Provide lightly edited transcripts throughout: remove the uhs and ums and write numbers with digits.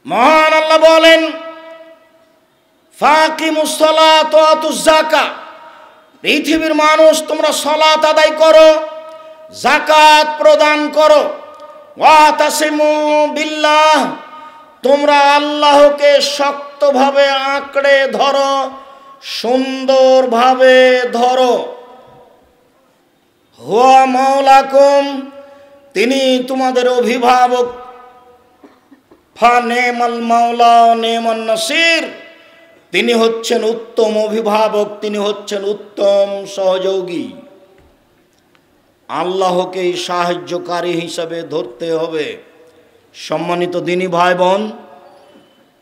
মহান আল্লাহ বলেন, ফাকিমুস সালাত ওয়া আতুজ যাকাত, পৃথিবীর মানুষ তোমরা সালাত আদায় করো, যাকাত প্রদান করো। ওয়া তাসিমু বিল্লাহ, তোমরা আল্লাহকে শক্তভাবে আঁকড়ে ধরো, সুন্দরভাবে ধরো। হুয়া মাওলাকুম, তিনি তোমাদের অভিভাবক। ফানেমাল মাওলা নেমান নাসির, তিনি হচ্ছেন উত্তম অভিভাবক, তিনি হচ্ছেন উত্তম সহযোগী। আল্লাহকে সাহায্যকারী হিসাবে ধরতে হবে। সম্মানিত দিনী ভাই বোন,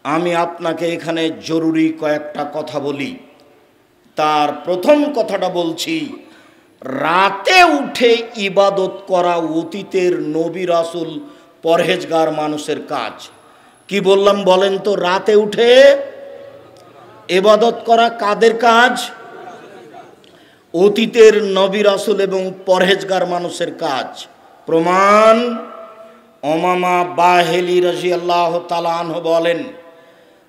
আমি আপনাকে এখানে জরুরি কয়েকটা কথা বলি। তার প্রথম কথাটা বলছি, রাতে উঠে ইবাদত করা অতীতের নবী রাসূল পরহেজগার মানুষের কাজ। কি বললাম বলেন তো? রাতে উঠে ইবাদত করা কাদের কাজ? অতীতের নবী রাসূল এবং পরহেজগার মানুষের কাজ। প্রমাণ, উমামা বাহিলি রাদিয়াল্লাহু তাআলা আনহু বলেন,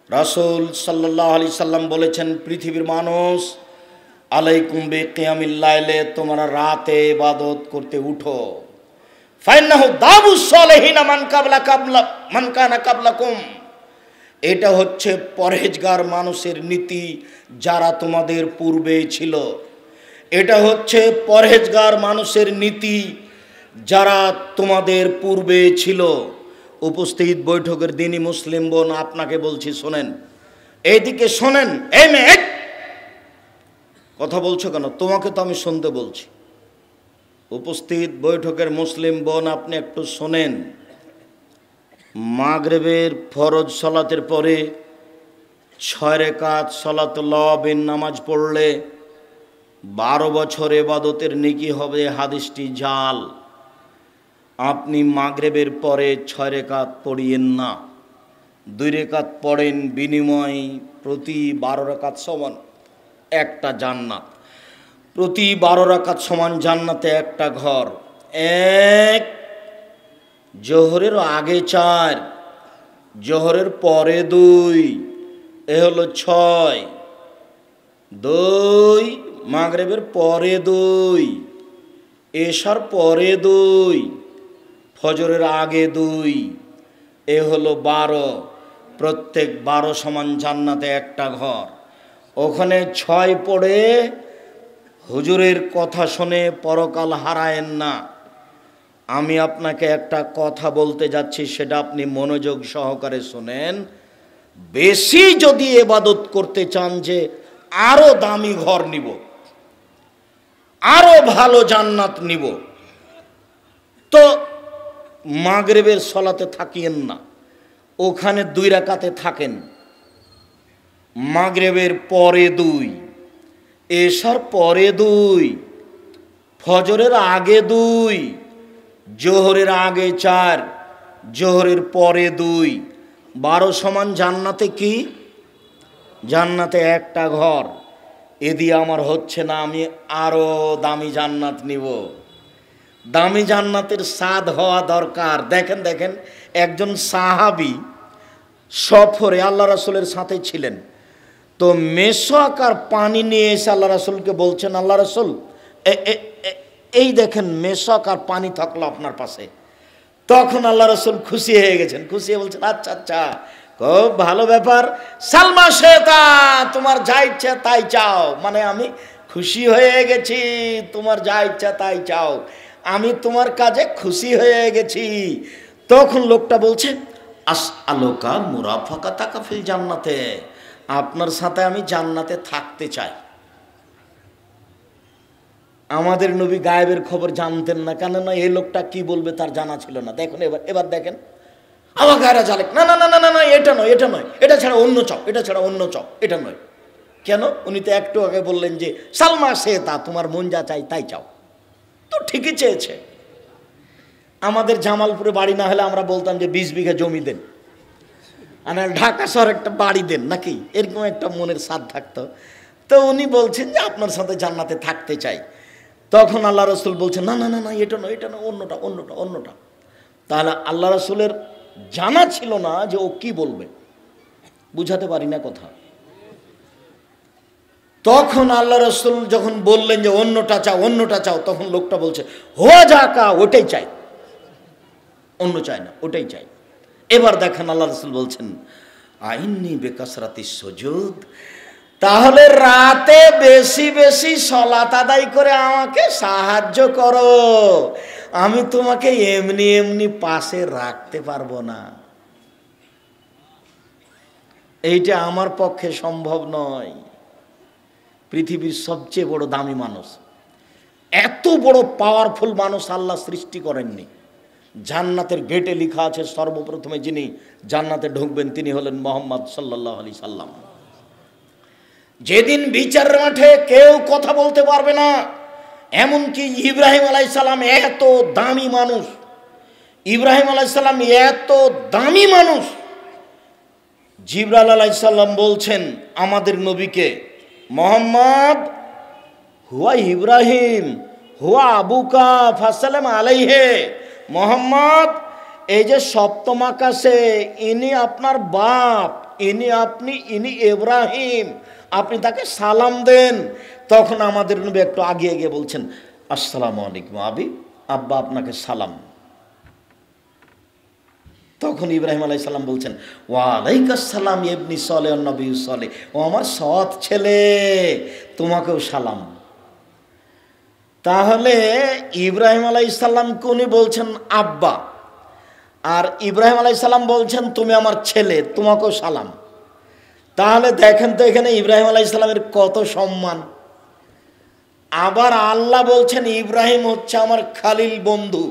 রাসূল সাল্লাল্লাহু আলাইহি সাল্লাম বলেছেন, পৃথিবীর মানুষ, আলাইকুম বিকিয়ামিল লাইলে, তোমরা রাতে ইবাদত করতে উঠো। ফাইন্নাহু দাবুস সালিহিনা মান কানা কাবলাকুম, এটা হচ্ছে পরহেজগার মানুষের নীতি যারা তোমাদের পূর্বে ছিল। এটা হচ্ছে পরহেজগার মানুষের নীতি যারা তোমাদের পূর্বে ছিল। উপস্থিত বৈঠকের দিনই মুসলিম বোন, আপনাকে বলছি শোনেন, এইদিকে শোনেন। এই মেয়ে, কথা বলছো কেন? তোমাকে তো আমি শুনতে বলছি। উপস্থিত বৈঠকের মুসলিম বোন, আপনি একটু শোনেন। মাগরিবের ফরজ সালাতের পরে 6 রাকাত সালাতুল লাওয়াবিন নামাজ পড়লে 12 বছর ইবাদতের নেকি হবে। হাদিসটি জাল। আপনি মাগরিবের পরে 6 রাকাত পড়িয়েন না, 2 রাকাত পড়েন, বিনিময় প্রতি 12 রাকাত সমান একটা জান্নাত। প্রতি 12 রাকাত সমান জান্নাতে একটা ঘর। এক, জোহরের আগে 4, জোহরের পরে 2, এ হলো 6। 2, মাগরিবের পরে 2, এশার পরে 2, ফজরের আগে 2, এ হলো 12। প্রত্যেক 12 সমান জান্নাতে একটা ঘর। ওখানে 6 পড়ে হুজুরের কথা শুনে পরকাল হারায়েন না। আমি আপনাকে একটা কথা বলতে যাচ্ছি, সেটা আপনি মনোযোগ সহকারে শোনেন। বেশি যদি ইবাদত করতে চান যে আরো দামি ঘর নিব, আরো ভালো জান্নাত নিব, তো মাগরিবের সালাতে থাকিয়েন না, ওখানে 2 রাকাতে থাকেন। মাগরিবের পরে 2, এশার পরে 2, ফজরের আগে 2, জোহরের আগে 4, জোহরের পরে 2, 12 সমান জান্নাতে কি? জান্নাতে একটা ঘর। এ দিয়ে আমার হচ্ছে না, আমি আরো দামি জান্নাত নিব। দামি জান্নাতের স্বাদ হওয়া দরকার। দেখেন দেখেন, একজন সাহাবী সফরে আল্লাহ রাসূলের সাথে ছিলেন। তো মেশক আর পানি নিয়ে এসে আল্লাহ রাসূলকে বলছেন, আল্লাহ রাসূল, এই দেখেন মেশক আর পানি থাকলো আপনার পাশে। তখন আল্লাহ রাসূল খুশি হয়ে গেছেন। খুশি হয়ে বলছেন, আচ্ছা আচ্ছা, খুব ভালো ব্যাপার, সালমা শেতা, তোমার যা ইচ্ছা তাই চাও। মানে আমি খুশি হয়ে গেছি, তোমার যা ইচ্ছা তাই চাও, আমি তোমার কাজে খুশি হয়ে গেছি। তখন লোকটা বলছে, আসআলুকা মুরাফাকাতাকা ফিল জান্নাতে, আপনার সাথে আমি জান্নাতে থাকতে চাই। আমাদের নবী গায়েবের খবর জানতেন না, কেননা এই লোকটা কি বলবে তার জানা ছিল না। দেখুন এবার দেখেন, আমার গায়েরা জালেক, না না না না না, এটা নয়, এটা নয়, এটা ছাড়া অন্য চাও, এটা ছাড়া অন্য চাও, এটা নয়। কেন? উনি তো একটু আগে বললেন যে সালমা শেতা, তোমার মন যা চাই তাই চাও। তো ঠিকই চেয়েছে। আমাদের জামালপুরে বাড়ি না হলে আমরা বলতাম যে 20 বিঘা জমি দেন, আর ঢাকা শহর একটা বাড়ি দেন, নাকি এরকম একটা মনের স্বাদ থাকতো। তো উনি বলছেন যে আপনার সাথে জান্নাতে থাকতে চাই। তখন আল্লাহ রাসূল বলছেন, না না না না, এটা নয়, এটা নয়, অন্যটা অন্যটা অন্যটা। তাহলে আল্লাহ রাসূলের জানা ছিল না যে ও কি বলবে, বুঝাতে পারি না কথা। তখন আল্লাহ রাসূল যখন বললেন যে অন্যটা চাও, অন্যটা চাও, তখন লোকটা বলছে হোয়া যাকা, ওটাই চাই, অন্য চাই না, ওটাই চাই। এবার দেখেন আল্লাহ রাসূল বলছেন আইন্নি বেকাসরাতি সুজুদ, তাহলে রাতে বেশি বেশি সালাত আদায় করে আমাকে সাহায্য করো, আমি তোমাকে এমনি এমনি পাশে রাখতে পারবো না, এইটা আমার পক্ষে সম্ভব নয়। পৃথিবীর সবচেয়ে বড় দামি মানুষ, এত বড় পাওয়ারফুল মানুষ আল্লাহ সৃষ্টি করেননি। জান্নাতের গেটে লেখা আছে সর্বপ্রথমে যিনি জান্নাতে ঢুকবেন তিনি হলেন মুহাম্মদ সাল্লাল্লাহু আলাইহি সাল্লাম। যেদিন বিচারের মাঠে কেউ কথা বলতে পারবে না, এমনকি ইব্রাহিম আলাইহিস সালাম এত দামি মানুষ, ইব্রাহিম আলাইহিস সালাম এত দামি মানুষ, জিবরাইল আলাইহিস সালাম বলছেন আমাদের নবীকে, মুহাম্মদ হুয়া ইব্রাহিম হুয়া আবুকা ফাসাল্লাম আলাইহি, মুহাম্মদ এই যে সপ্তম আকাশে ইনি আপনার বাপ, ইনি ইব্রাহিম, আপনি তাকে সালাম দেন। তখন আমাদের নবী একটু আগে গিয়ে বলছেন আসসালামু আলাইকুম আবি, আব্বা আপনাকে সালাম। তখন ইব্রাহিম আলাইহিস সালাম বলছেন ওয়ালাইকুম সালাম ইবনি সালেহ নবী সালেহ, ও আমার সৎ ছেলে, তোমাকেও সালাম। তাহলে ইব্রাহিম আলাইহিস সালামকে উনি বলছেন আব্বা, আর ইব্রাহিম আলাইহিস সালাম বলছেন তুমি আমার ছেলে, তোমাকেও সালাম। তাহলে দেখেন তো এখানে ইব্রাহিম আলাইহিস সালামের কত সম্মান। আবার আল্লাহ বলছেন ইব্রাহিম হচ্ছে আমার খালিল বন্ধু।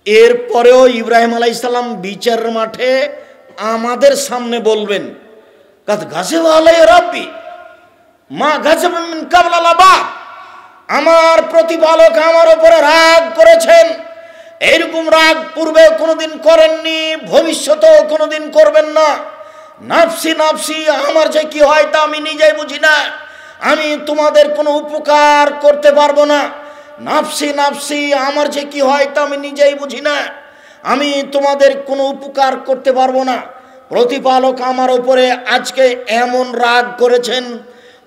এরপরেও ইব্রাহিম আলাইহিস সালাম বিচারের মাঠে আমাদের সামনে বলবেন কাদ গাযিবা আলাই রাব্বি মা গাযিবা মিন ক্বাবলা লাবা, আমার প্রতিপালক আমার উপরে রাগ করেছেন, এইরকম রাগ পূর্বে কোনোদিন করেননি, ভবিষ্যতেও কোনোদিন করবেন না। নাফসি নাফসি, আমার যে কি হয় তা আমি নিজেই বুঝি না, আমি তোমাদের কোনো উপকার করতে পারবো না। নাফসি নাফসি, আমার যে কি হয় তা আমি নিজেই বুঝি না, আমি তোমাদের কোনো উপকার করতে পারবো না। প্রতিপালক আমার উপরে আজকে এমন রাগ করেছেন,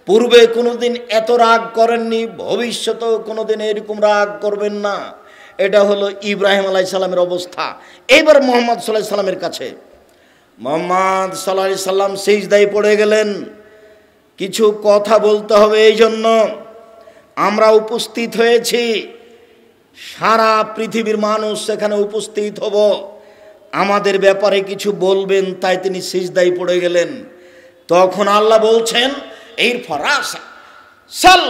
পূর্বে কোনোদিন এত রাগ করেননি, ভবিষ্যতেও কোনোদিন এরকম রাগ করবেন না। এটা হলো ইব্রাহিম আলাইহিস সালামের অবস্থা। এবার মুহাম্মদ সাল্লাল্লাহু আলাইহি সাল্লামের কাছে, মুহাম্মদ সাল্লাল্লাহু আলাইহি সাল্লাম সিজদায় পড়ে গেলেন। কিছু কথা বলতে হবে, এই জন্য আমরা উপস্থিত হয়েছি, সারা পৃথিবীর মানুষ সেখানে উপস্থিত হব, আমাদের ব্যাপারে কিছু বলবেন, তাই তিনি সিজদায় পড়ে গেলেন। তখন আল্লাহ বলছেন এই ফরাসা সাল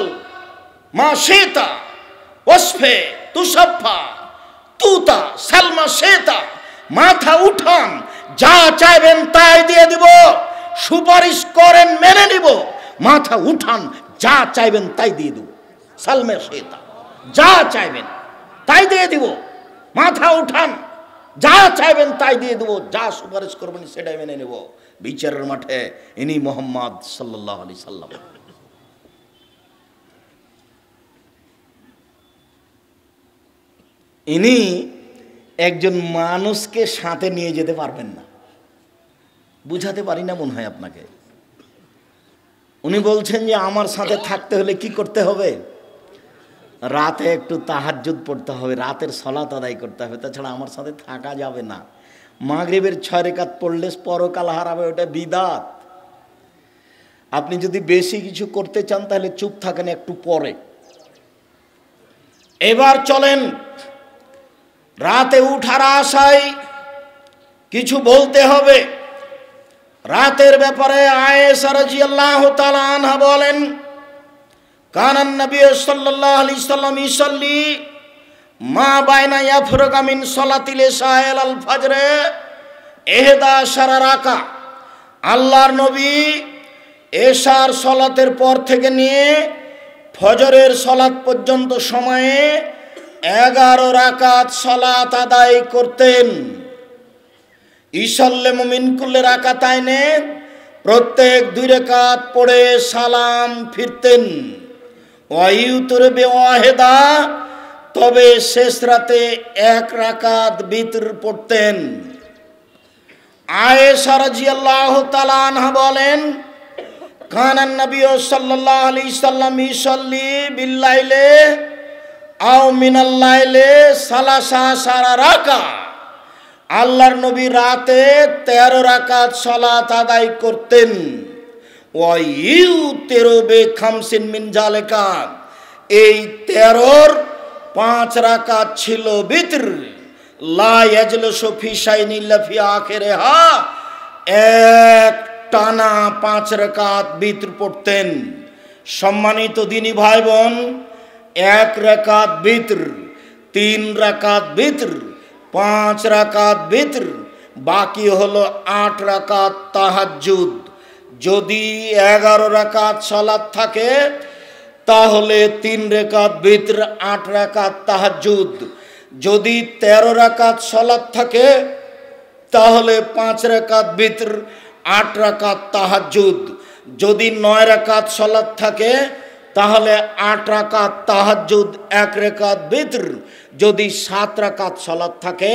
মা শেতা ওয়াসফে তুসাফা তুতা সালমা শেতা, মাথা উঠান, যা চাইবেন তাই দিয়ে দিব, সুপারিশ করেন মেনে নিব, মাথা উঠান, যা চাইবেন তাই দিয়ে দেব। সালমে শেতা, যা চাইবেন তাই দিয়ে দিব, মাথা উঠান, যা চাইবেন তাই দিয়ে দেব, যা সুপারিশ করবেন সেটাই মেনে নেব। বিচারের মাঠে ইনি মুহাম্মদ সাল্লাল্লাহু আলাইহি সাল্লাম। ইনি একজন মানুষকে সাথে নিয়ে যেতে পারবেন না, বুঝাতে পারি না মনে হয় আপনাকে। উনি বলছেন যে আমার সাথে থাকতে হলে কি করতে হবে, রাতে একটু তাহাজ্জুদ পড়তে হবে, রাতের সালাত আদায় করতে হবে, তাছাড়া আমার সাথে থাকা যাবে না। মাগরিবের 6 রাকাত পড়লে পরকাল হারাবে, ওটা বিদাত। আপনি যদি বেশি কিছু করতে চান তাহলে চুপ থাকেন একটু পরে। এবার চলেন, রাতে উঠার আশায় কিছু বলতে হবে। রাতের ব্যাপারে আয়েশা রাদিয়াল্লাহু তাআলা আনহা বলেন কানান নবী সাল্লাল্লাহু আলাইহি সাল্লাম ইসাল্লি মা বাইনা ইয়াফরুগা মিন সালাতিল ইশা ইলাল ফজর 11 রাকা। আল্লাহর নবী এশার সালাতের পর থেকে নিয়ে ফজরের সালাত পর্যন্ত সময়ে 11 রাকাত সালাত আদায় করতেন। ইসাল্লামু মিন কুল্লি রাকাতাইনে, প্রত্যেক 2 রাকাত পড়ে সালাম ফিরতেন। ওয়াইউতর বিওয়াহিদা, তবে শেষ রাতে 1 রাকাত বিতর পড়তেন। আয়েশা রাদিয়াল্লাহু তাআলা আনহা বলেন, কানান নবী সাল্লাল্লাহু আলাইহি সাল্লাম ইসাল্লি বিল্লাইলে আও মিনাল লাইলে সালাসা সারা রাকা। আল্লাহর নবী রাতে 13 রাকাত সালাত আদায় করতেন। ওয়া ইউতিরু বিখামসিন মিন জালিকা, এই 13-র 5 রাকাত ছিল বিতর। লা ইয়াজলিসু ফি শাইইন ইল্লা ফি আখিরিহা, এক টানা 5 রাকাত বিতর পড়তেন। সম্মানিত দিনী ভাই বোন, 1 রাকাত বিতর, 3 রাকাত বিতর, 5 রাকাত বিতর, বাকি হলো 8 রাকাত তাহাজ্জুদ। যদি 11 রাকাত সালাত থাকে তাহলে 3 রাকাত বিতর, 8 রাকাত তাহাজ্জুদ। যদি 13 রাকাত সালাত থাকে তাহলে 5 রাকাত বিতর, 8 রাকাত তাহাজ্জুদ। যদি 9 রাকাত সালাত থাকে তাহলে 8 রাকাত তাহাজ্জুদ, 1 রাকাত বিতর। যদি 7 রাকাত সালাত থাকে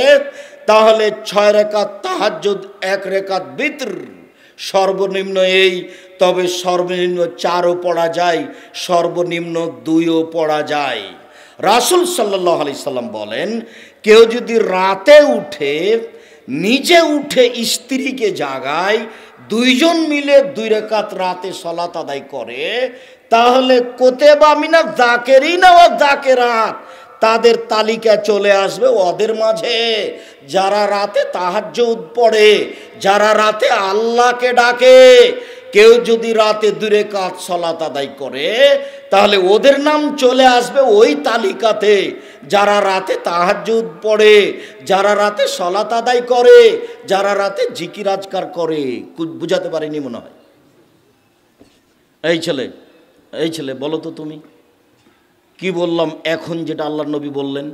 তাহলে 6 রাকাত তাহাজ্জুদ, 1 রাকাত বিতর। সর্বনিম্ন এই, তবে সর্বনিম্ন 4ও পড়া যায়, সর্বনিম্ন 2ও পড়া যায়। রাসূল সাল্লাল্লাহু আলাইহি সাল্লাম বলেন, কেউ যদি রাতে উঠে, নিজে উঠে স্ত্রীকে জাগায়, 2 জন মিলে 2 রাকাত রাতে সালাত আদায় করে, তাহলে কুতিবা মিনাজ যাকিরিনা ওয়া যাকিরাত, তাদের তালিকা চলে আসবে ওদের মাঝে, যারা রাতে তাহাজ্জুদ পড়ে, যারা রাতে আল্লাহকে ডাকে। কেউ যদি রাতে 2 রাকাত সালাত আদায় করে তাহলে ওদের নাম চলে আসবে ওই তালিকাতে, যারা রাতে তাহাজ্জুদ পড়ে, যারা রাতে সালাত আদায় করে, যারা রাতে জিকির আজকার করে। বুঝাতে পারিনি মনে হয়। এই ছেলে বলো তো তুমি কি বললাম এখন, যেটা আল্লাহর নবী বললেন?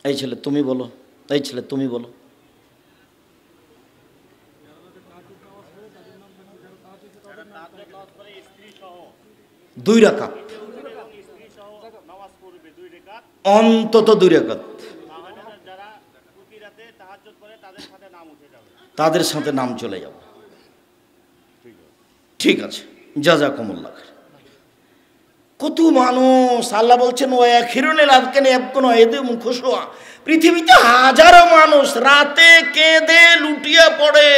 এই ছেলে তুমি বলো, এই ছেলে তুমি বলো। দুই রাকাত, অন্তত 2 রাকাত, তাদের সাথে নাম চলে যাবে। ঠিক আছে, জাযাকুমুল্লাহ। কত মানুষ, আল্লাহ বলছেন ও আখিরুল আযকানি ইয়াবকুনা ইয়াদুম খুশুয়া, পৃথিবীতে হাজারো মানুষ রাতে কেঁদে লুটিয়ে পড়ে,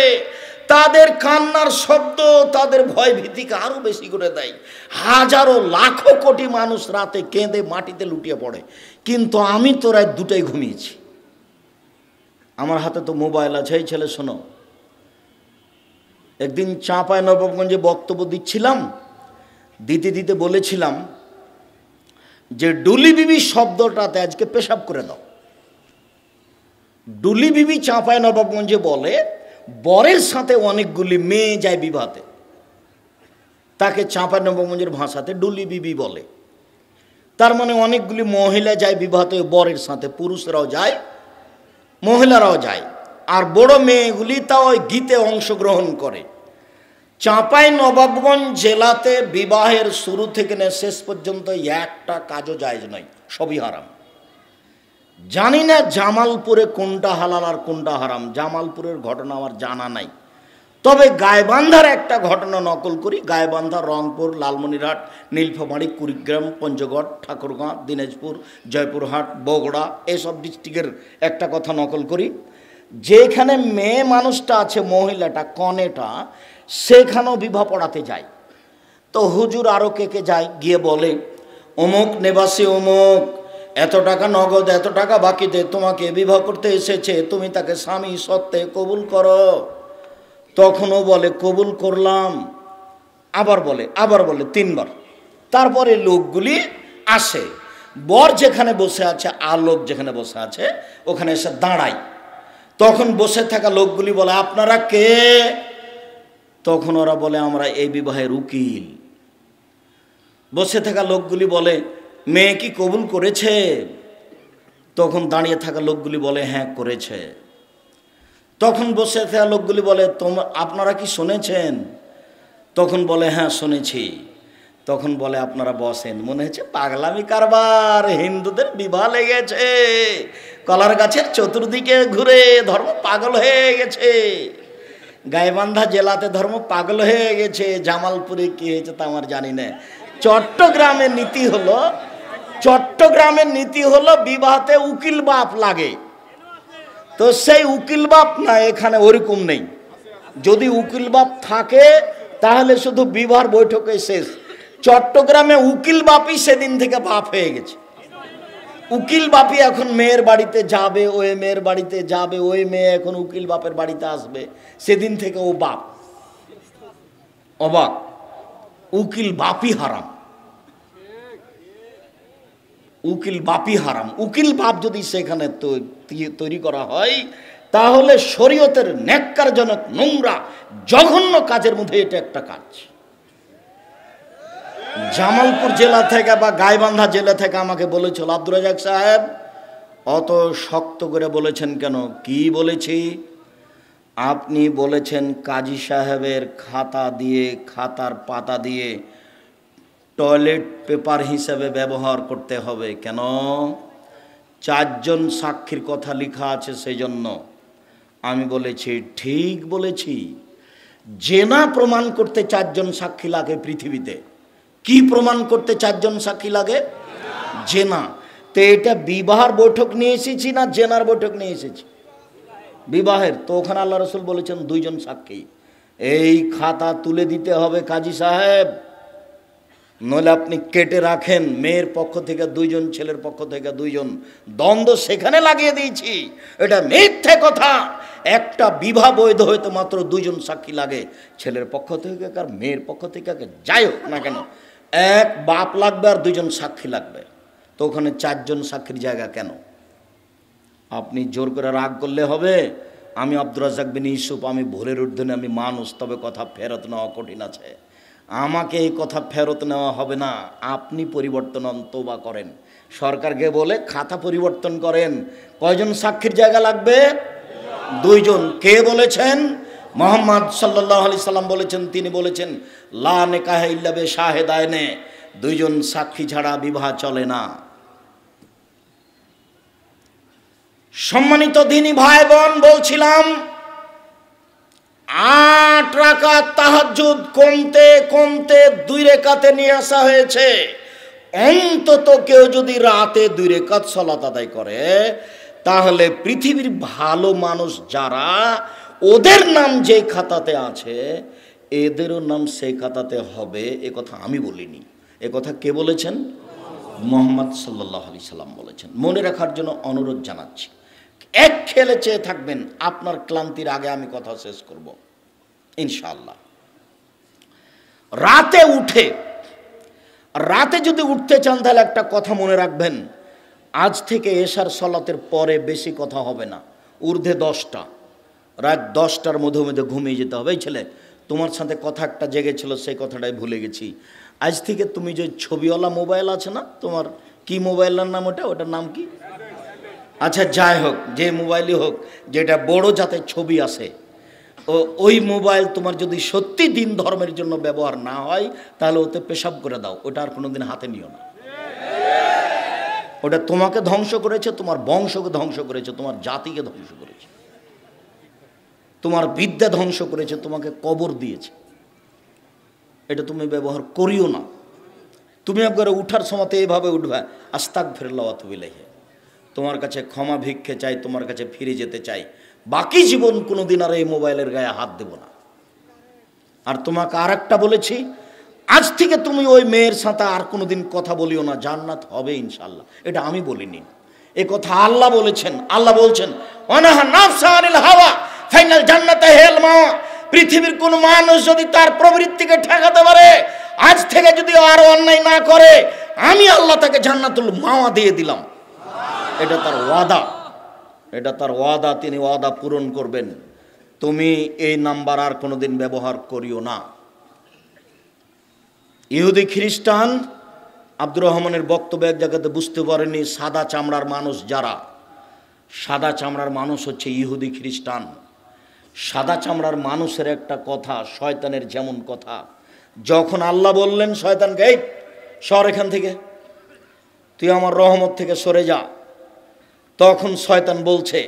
তাদের কান্নার শব্দ তাদের ভয় ভীতিকে আরো বেশি করে দেয়। হাজারো লাখো কোটি মানুষ রাতে কেঁদে মাটিতে লুটিয়ে পড়ে, কিন্তু আমি তো রাত 2টায় ঘুমিয়েছি। আমার হাতে তো মোবাইল আছে। এই ছেলে শোনো, একদিন চাঁপাইনবাবগঞ্জে বক্তব্য দিচ্ছিলাম, দিতে দিতে বলেছিলাম যে ডুলি বিবি শব্দটাতে আজকে পেশাব করে দাও। ডুলি বিবি চাঁপাইনবাবগঞ্জে বলে বরের সাথে অনেকগুলি মেয়ে যায় বিবাহতে, তাকে চাঁপাইনবাবগঞ্জের ভাষাতে ডুলি বিবি বলে। তার মানে অনেকগুলি মহিলা যায় বিবাহতে বরের সাথে, পুরুষরাও যায় মহিলারাও যায়, আর বড় মেয়েগুলি তাও ওই গীতে অংশগ্রহণ করে। চাঁপাইনবাবগঞ্জ জেলাতে বিবাহের শুরু থেকে শেষ পর্যন্ত একটা কাজও জায়েজ নয়, সবই হারাম। জানি না জামালপুরে কোনটা হালাল আর কোনটা হারাম, জামালপুরের ঘটনা আমার জানা নাই। তবে গাইবান্ধার একটা ঘটনা নকল করি। গাইবান্ধা, রংপুর, লালমনিরহাট, নীলফামারী, কুড়িগ্রাম, পঞ্চগড়, ঠাকুরগাঁ, দিনাজপুর, জয়পুরহাট, বগুড়া, এসব ডিস্ট্রিক্টের একটা কথা নকল করি। যেখানে মেয়ে মানুষটা আছে, মহিলাটা কনেটা, সেখানেও বিবাহ পড়াতে যায়। তো হুজুর আরও কে যায়, গিয়ে বলে অমুক নিবাসী অমুক এত টাকা নগদ, এত টাকা বাকিতে তোমাকে বিবাহ করতে এসেছে, তুমি তাকে স্বামী সত্ত্বে কবুল করো। তখনও বলে কবুল করলাম, আবার বলে 3 বার। তারপরে লোকগুলি আসে, বর যেখানে বসে আছে আর লোক যেখানে বসে আছে ওখানে এসে দাঁড়ায়। তখন বসে থাকা লোকগুলি বলে আপনারা কে? তখন ওরা বলে আমরা এই বিবাহের উকিল। বসে থাকা লোকগুলি বলে মেয়ে কি কবুল করেছে? তখন দাঁড়িয়ে থাকা লোকগুলি বলে হ্যাঁ করেছে। তখন বসে থাকা লোকগুলি বলে আপনারা কি শুনেছেন? তখন বলে হ্যাঁ শুনেছি। তখন বলে আপনারা বসেন, মনে হচ্ছে পাগলামি কারবার, হিন্দুদের বিবাহ লেগেছে, কলার গাছের চতুর্দিকে ঘুরে ধর্ম পাগল হয়ে গেছে। গাইবান্ধা জেলাতে ধর্ম পাগল হয়ে গেছে, জামালপুরে কি হয়েছে তা আমার জানি না। চট্টগ্রামের নীতি হলো বিবাহতে উকিল বাপ লাগে। তো সেই উকিল বাপ না, এখানে ওরকম নেই। যদি উকিল বাপ থাকে তাহলে শুধু বিবাহ বৈঠকে শেষ। চট্টগ্রামে উকিল বাপই সেদিন থেকে বাপ হয়ে গেছে। উকিল বাপই এখন মেয়ের বাড়িতে যাবে, ওই মেয়ের বাড়িতে যাবে, ওই মেয়ে এখন উকিল বাপের বাড়িতে আসবে, সেদিন থেকে ও বাপ। অবাক, উকিল বাপই হারাম, উকিল বাপই হারাম। উকিল বাপ যদি সেখানে তৈরি করা হয় তাহলে শরীয়তের ন্যাক্কারজনক নোংরা জঘন্য কাজের মধ্যে এটা একটা কাজ। জামালপুর জেলা থেকে বা গাইবান্ধা জেলা থেকে আমাকে বলেছিল, আব্দুর রাজাক সাহেব অত শক্ত করে বলেছেন কেন? কি বলেছি? আপনি বলেছেন কাজী সাহেবের খাতার পাতা দিয়ে টয়লেট পেপার হিসেবে ব্যবহার করতে হবে। কেন? 4 জন সাক্ষীর কথা লেখা আছে সেই জন্য। আমি বলেছি ঠিক বলেছি, জেনা প্রমাণ করতে 4 জন সাক্ষী লাগে পৃথিবীতে। কি প্রমাণ করতে 4 জন সাক্ষী লাগে? জেনা। তো এটা বিবাহের বৈঠক নিয়ে এসেছি না জেনার বৈঠক নিয়ে এসেছি? বিবাহের। তো ওখানে আল্লাহ রসুল বলেছেন 2 জন সাক্ষী। এই খাতা তুলে দিতে হবে কাজী সাহেব, নইলে আপনি কেটে রাখেন। মেয়ের পক্ষ থেকে 2 জন, ছেলের পক্ষ থেকে 2 জন, দ্বন্দ্ব সেখানে লাগিয়ে দিয়েছি। এটা মিথ্যে কথা। একটা বিবাহ বৈধ হইতে মাত্র 2 জন সাক্ষী লাগে, ছেলের পক্ষ থেকে আর মেয়ের পক্ষ থেকে যাই হোক না কেন, এক বাপ লাগবে আর 2 জন সাক্ষী লাগবে। তো ওখানে 4 জন সাক্ষীর জায়গা কেন? আপনি জোর করে রাগ করলে হবে? আমি আব্দুর রাজ্জাক বিন ইউসুফ, আমি ভোরের ঊর্ধ্বনে, আমি মানুষ, তবে কথা ফেরত নেওয়া কঠিন আছে। আমাকে এই কথা ফেরত নেওয়া হবে না। আপনি পরিবর্তন তওবা করেন, সরকারকে বলে খাতা পরিবর্তন করেন। কয়জন সাক্ষীর জায়গা লাগবে? 2 জন। কে বলেছেন? মুহাম্মদ সাল্লাল্লাহু আলাইহি সাল্লাম বলেছেন। তিনি বলেছেন লা নিকাহা ইল্লা বিশাহিদাইনে, 2 জন সাক্ষী ছাড়া বিবাহ চলে না। সম্মানিত দ্বীনি ভাই বোন, বলছিলাম 8 রাকাত তাহাজ্জুদ কমতে কমতে 2 রাকাতে নিয়ে আসা হয়েছে। অন্তত কেউ যদি রাতে 2 রাকাত সালাত আদায় করে তাহলে পৃথিবীর ভালো মানুষ যারা, ওদের নাম যে খাতাতে আছে এদেরও নাম সেই খাতাতে হবে। এ কথা আমি বলিনি, এ কথা কে বলেছেন? মুহাম্মদ সাল্লাল্লাহু আলাইহি সাল্লাম বলেছেন। মনে রাখার জন্য অনুরোধ জানাচ্ছি। এক খেলে চেয়ে থাকবেন, আপনার ক্লান্তির আগে আমি কথা শেষ করব ইনশাআল্লাহ। রাতে যদি উঠতে চান তাহলে একটা কথা মনে রাখবেন, আজ থেকে এশার সালাতের পরে বেশি কথা হবে না, ঊর্ধ্বে 10টা, রাত 10টার মধ্যে মধ্যে ঘুমিয়ে যেতে হবে। এই ছেলে, তোমার সাথে কথা একটা জেগেছিল, সেই কথাটাই ভুলে গেছি। আজ থেকে তুমি যে ছবিওয়ালা মোবাইল আছে না, তোমার কি মোবাইলের নাম ওটার নাম কি? আচ্ছা যাই হোক, যে মোবাইলই হোক, যেটা বড় যাতে ছবি আসে, ওই মোবাইল তোমার যদি সত্যি দিন ধর্মের জন্য ব্যবহার না হয় তাহলে ওতে পেশাব করে দাও, ওটা আর কোনোদিন হাতে নিও না। ওটা তোমাকে ধ্বংস করেছে, তোমার বংশকে ধ্বংস করেছে, তোমার জাতিকে ধ্বংস করেছে, তোমার বিদ্যা ধ্বংস করেছে, তোমাকে কবর দিয়েছে। এটা তুমি ব্যবহার করিও না। তুমি একবারে উঠার সময়তে এইভাবে উঠবে, আস্তাগফিরুল্লাহ ওয়া আতুবু ইলাইহি, তোমার কাছে ক্ষমা ভিক্ষে চাই, তোমার কাছে ফিরে যেতে চাই, বাকি জীবন কোনোদিন আর এই মোবাইলের গায়ে হাত দেব না। আর তোমাকে আর একটা বলেছি, আজ থেকে তুমি ওই মেয়ের সাথে আর কোনোদিন কথা বলিও না, জান্নাত হবে ইনশাআল্লাহ। এটা আমি বলিনি, এ কথা আল্লাহ বলেছেন। আল্লাহ বলছেন ওয়ানাহা নাফসা আনিল হাওয়া ফাইনাল জান্নাতা হিয়াল মাওয়া। পৃথিবীর কোন মানুষ যদি তার প্রবৃত্তিকে ঠেকাতে পারে, আজ থেকে যদি আর অন্যায় না করে, আমি আল্লাহ তাকে জান্নাতুল মাওয়া দিয়ে দিলাম। এটা তার ওয়াদা, এটা তার ওয়াদা, তিনি ওয়াদা পূরণ করবেন। তুমি এই নাম্বার আর কোনোদিন ব্যবহার করিও না। ইহুদি খ্রিস্টান, আব্দুর রহমানের বক্তব্য এক জায়গাতে বুঝতে পারেনি, সাদা চামড়ার মানুষ যারা, সাদা চামড়ার মানুষ হচ্ছে ইহুদি খ্রিস্টান। সাদা চামড়ার মানুষের একটা কথা, শয়তানের যেমন কথা, যখন আল্লাহ বললেন শয়তানকে, এই সর এখান থেকে, তুই আমার রহমত থেকে সরে যা, তখন শয়তান বলছে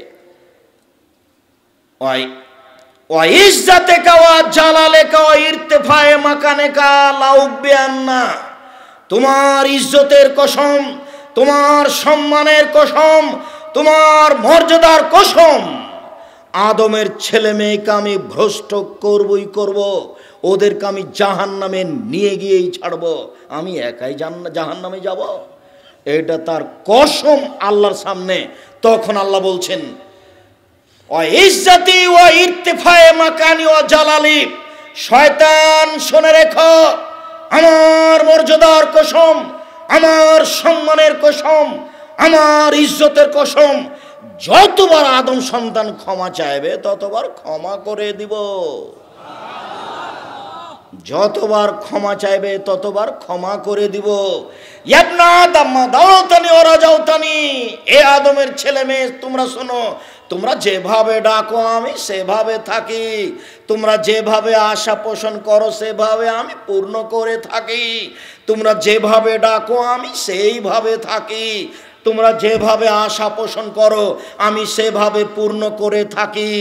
তোমার ইজ্জতের কসম, তোমার সম্মানের কসম, তোমার মর্যাদার কসম, আদমের ছেলে মেয়েকে আমি ভ্রষ্ট করবই করব, ওদেরকে আমি জাহান্নামে নিয়ে গিয়েই ছাড়ব, আমি একাই জাহান্নামে যাব। এটা তার কসম আল্লাহর সামনে। তখন আল্লাহ বলছেন ইজ্জতি ওয়া ইরতিফায়ে মাকানি ওয়া জালালি, শয়তান শুনে রেখো, আমার মর্যাদার কসম, আমার সম্মানের কসম, আমার ইজ্জতের কসম, যতবার আদম সন্তান ক্ষমা চাইবে ততবার ক্ষমা করে দিব, যতবার ক্ষমা চাইবে ততবার ক্ষমা করে দিব। ইবনা আদম দাওতানি ওয়া রাজাউতানি, এ আদমের ছেলে মেয়ে তোমরা শোনো, তোমরা যেভাবে ডাকো আমি সেভাবে থাকি, তোমরা যেভাবে আশা পোষণ করো সেভাবে আমি পূর্ণ করে থাকি, তোমরা যেভাবে ডাকো আমি সেইভাবে থাকি, তোমরা যেভাবে আশা পোষণ করো আমি সেভাবে পূর্ণ করে থাকি।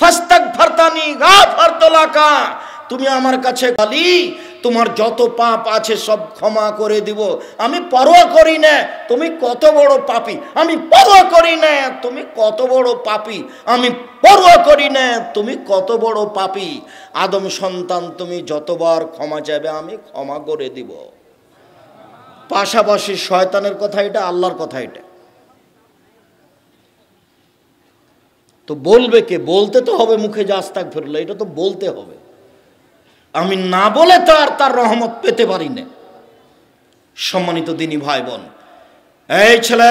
ফাস্তাগফারতানি গাফারতু লাকা, তুমি আমার কাছে গালি, তোমার যত পাপ আছে সব ক্ষমা করে দিব, আমি পরোয়া করি না তুমি কত বড় পাপী, আমি পরোয়া করি না তুমি কত বড় পাপী, আমি পরোয়া করি না তুমি কত বড় পাপী। আদম সন্তান তুমি যতবার ক্ষমা চাইবে আমি ক্ষমা করে দিব। পাশাপাশি শয়তানের কথা এটা, আল্লাহর কথা এটা। তো বলবে কে? বলতে তো হবে মুখে যে আস্তাগফিরুল্লাহ, এটা তো বলতে হবে। আমি না বলে তো আর তার রহমত পেতে পারি না। সম্মানিত দিনী ভাই বোন, এই ছেলে,